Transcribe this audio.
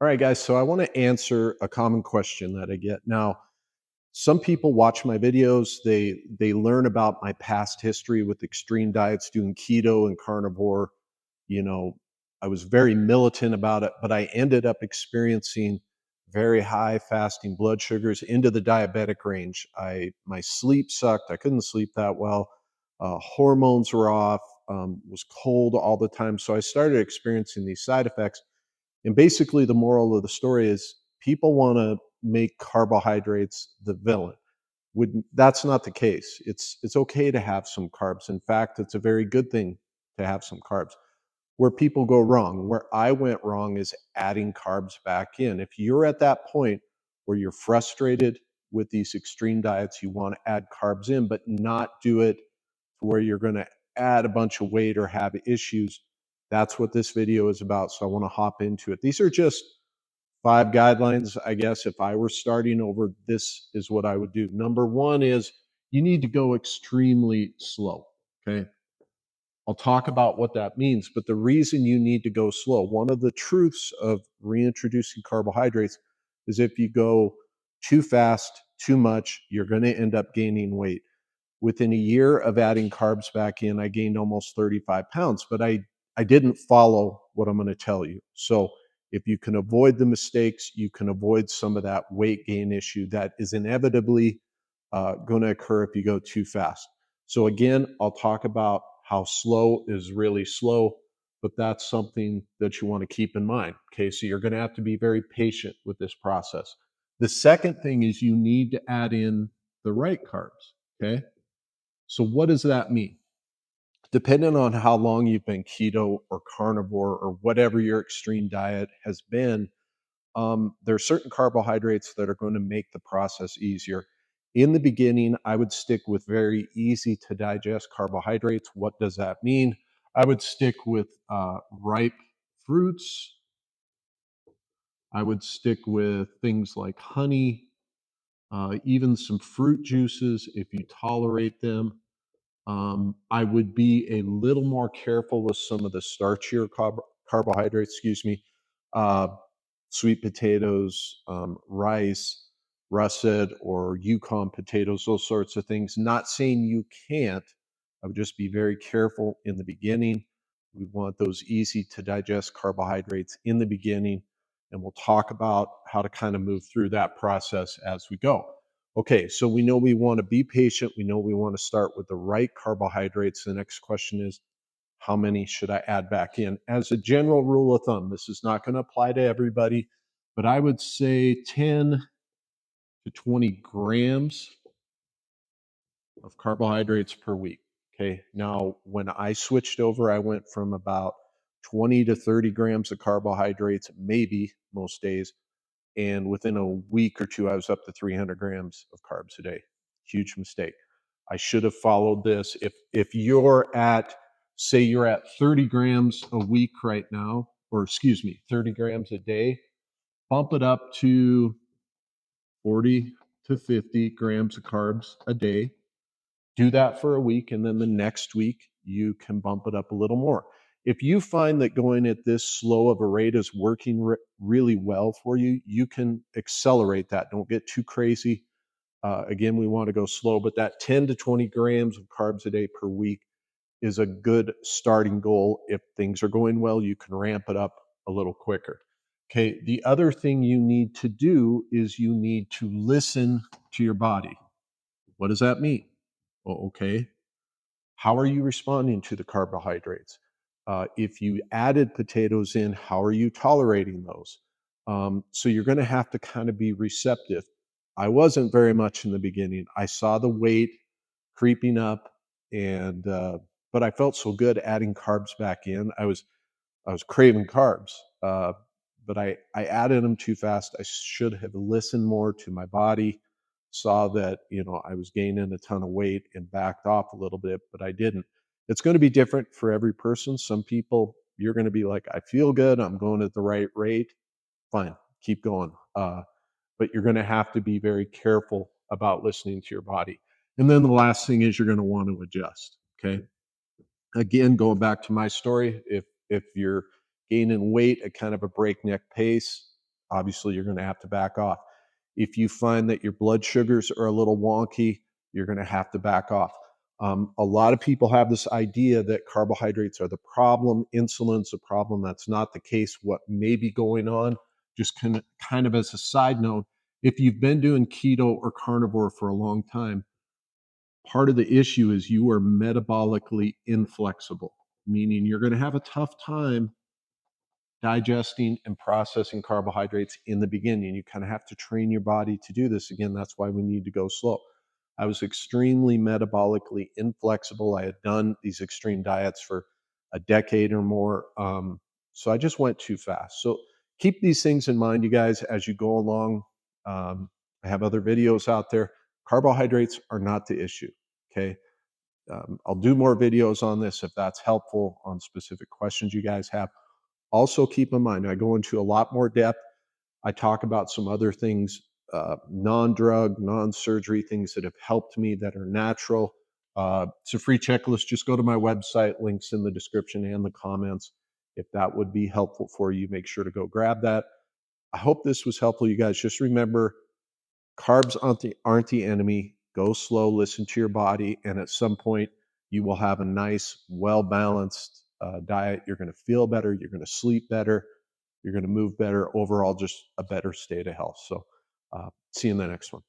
All right, guys. So I want to answer a common question that I get. Now, some people watch my videos, they learn about my past history with extreme diets, doing keto and carnivore. You know, I was very militant about it, but I ended up experiencing very high fasting blood sugars into the diabetic range. My sleep sucked. I couldn't sleep that well. Hormones were off. Was cold all the time. So I started experiencing these side effects. And basically, the moral of the story is people want to make carbohydrates the villain. That's not the case. It's okay to have some carbs. In fact, it's a very good thing to have some carbs. Where people go wrong, where I went wrong, is adding carbs back in. If you're at that point where you're frustrated with these extreme diets, you want to add carbs in, but not do it to where you're going to add a bunch of weight or have issues. That's what this video is about. So I want to hop into it. These are just 5 guidelines, I guess. If I were starting over, this is what I would do. Number 1 is you need to go extremely slow. Okay. I'll talk about what that means, but the reason you need to go slow, one of the truths of reintroducing carbohydrates is if you go too fast, too much, you're going to end up gaining weight. Within a year of adding carbs back in, I gained almost 35 pounds, but I didn't follow what I'm going to tell you. So if you can avoid the mistakes, you can avoid some of that weight gain issue that is inevitably going to occur if you go too fast. So again, I'll talk about how slow is really slow, but that's something that you want to keep in mind. Okay, so you're going to have to be very patient with this process. The second thing is you need to add in the right carbs. Okay, so what does that mean? Depending on how long you've been keto or carnivore or whatever your extreme diet has been, there are certain carbohydrates that are going to make the process easier. In the beginning, I would stick with very easy to digest carbohydrates. What does that mean? I would stick with ripe fruits. I would stick with things like honey, even some fruit juices if you tolerate them. I would be a little more careful with some of the starchier carbohydrates, excuse me, uh, sweet potatoes, rice, russet, or Yukon potatoes, those sorts of things. Not saying you can't. I would just be very careful in the beginning. We want those easy to digest carbohydrates in the beginning, and we'll talk about how to kind of move through that process as we go. Okay, so we know we want to be patient. We know we want to start with the right carbohydrates. The next question is, how many should I add back in? As a general rule of thumb, this is not going to apply to everybody, but I would say 10 to 20 grams of carbohydrates per week. Okay, now when I switched over, I went from about 20 to 30 grams of carbohydrates, maybe most days, and within a week or two, I was up to 300 grams of carbs a day. Huge mistake. I should have followed this. If you're at, say you're at 30 grams a week right now, or excuse me, 30 grams a day, bump it up to 40 to 50 grams of carbs a day. Do that for a week, and then the next week you can bump it up a little more. If you find that going at this slow of a rate is working really well for you, you can accelerate that. Don't get too crazy. Again, we want to go slow, but that 10 to 20 grams of carbs a day per week is a good starting goal. If things are going well, you can ramp it up a little quicker. Okay, the other thing you need to do is you need to listen to your body. What does that mean? Well, okay, how are you responding to the carbohydrates? If you added potatoes in, how are you tolerating those? So you're going to have to kind of be receptive. I wasn't very much in the beginning. I saw the weight creeping up, and but I felt so good adding carbs back in. I was craving carbs, but I added them too fast. I should have listened more to my body. Saw that I was gaining a ton of weight and backed off a little bit, but I didn't. It's going to be different for every person. Some people you're going to be like, I feel good. I'm going at the right rate. Fine, keep going. But you're going to have to be very careful about listening to your body. And then the last thing is you're going to want to adjust. Okay. Again, going back to my story, if you're gaining weight at kind of a breakneck pace, obviously you're going to have to back off. If you find that your blood sugars are a little wonky, you're going to have to back off. A lot of people have this idea that carbohydrates are the problem, insulin's a problem. That's not the case. What may be going on, just kind of as a side note, if you've been doing keto or carnivore for a long time, part of the issue is you are metabolically inflexible, meaning you're going to have a tough time digesting and processing carbohydrates in the beginning. You kind of have to train your body to do this. Again, that's why we need to go slow. I was extremely metabolically inflexible. I had done these extreme diets for a decade or more. So I just went too fast. So keep these things in mind, you guys, as you go along. I have other videos out there. Carbohydrates are not the issue. Okay. I'll do more videos on this if that's helpful on specific questions you guys have. Also, keep in mind, I go into a lot more depth. I talk about some other things, non-drug, non-surgery things that have helped me that are natural. It's a free checklist. Just go to my website, links in the description and the comments. If that would be helpful for you, make sure to go grab that. I hope this was helpful, you guys. Just remember, carbs aren't the enemy. Go slow, listen to your body, and at some point, you will have a nice, well balanced diet. You're going to feel better. You're going to sleep better. You're going to move better. Overall, just a better state of health. So, see you in the next one.